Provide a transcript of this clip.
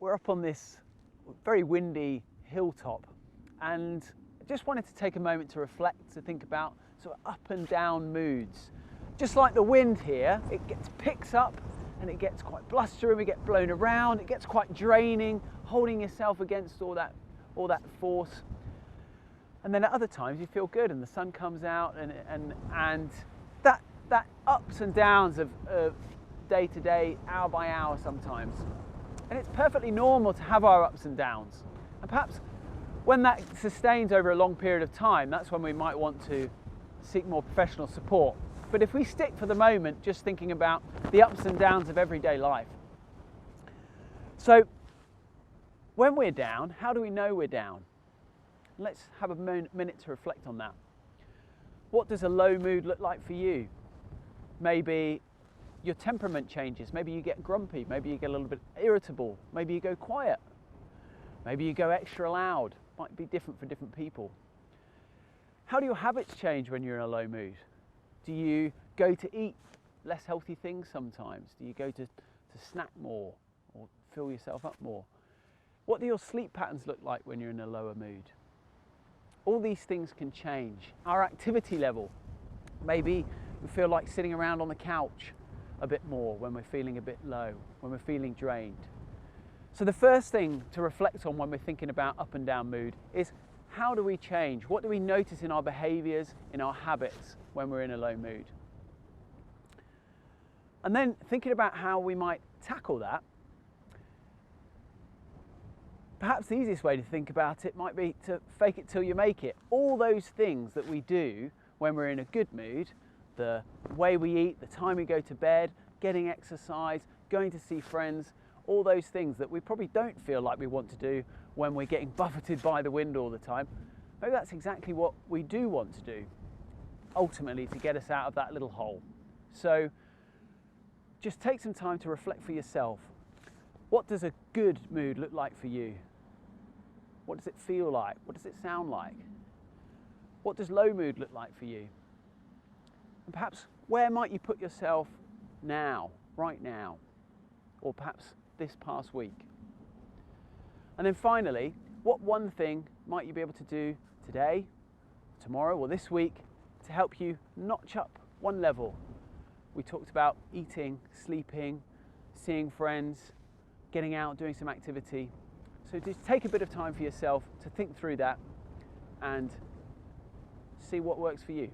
we're up on this very windy hilltop, and I just wanted to take a moment to reflect, to think about sort of up and down moods. Just like the wind here, it picks up and it gets quite blustery, we get blown around, it gets quite draining, holding yourself against all that force. And then at other times you feel good and the sun comes out, and that ups and downs of day to day, hour by hour sometimes. And it's perfectly normal to have our ups and downs. And perhaps when that sustains over a long period of time, that's when we might want to seek more professional support. But if we stick for the moment just thinking about the ups and downs of everyday life. So when we're down, how do we know we're down? Let's have a minute to reflect on that. What does a low mood look like for you? Maybe your temperament changes, maybe you get grumpy, maybe you get a little bit irritable, maybe you go quiet, maybe you go extra loud. Might be different for different people. How do your habits change when you're in a low mood? Do you go to eat less healthy things sometimes? Do you go to snack more or fill yourself up more? What do your sleep patterns look like when you're in a lower mood? All these things can change. Our activity level, maybe you feel like sitting around on the couch a bit more when we're feeling a bit low, when we're feeling drained. So the first thing to reflect on when we're thinking about up and down mood is, how do we change? What do we notice in our behaviours, in our habits when we're in a low mood? And then thinking about how we might tackle that, perhaps the easiest way to think about it might be to fake it till you make it. All those things that we do when we're in a good mood, the way we eat, the time we go to bed, getting exercise, going to see friends, all those things that we probably don't feel like we want to do when we're getting buffeted by the wind all the time. Maybe that's exactly what we do want to do, ultimately, to get us out of that little hole. So just take some time to reflect for yourself. What does a good mood look like for you? What does it feel like? What does it sound like? What does low mood look like for you? And perhaps where might you put yourself now, right now, or perhaps this past week? And then finally, what one thing might you be able to do today, tomorrow, or this week to help you notch up one level? We talked about eating, sleeping, seeing friends, getting out, doing some activity. So just take a bit of time for yourself to think through that and see what works for you.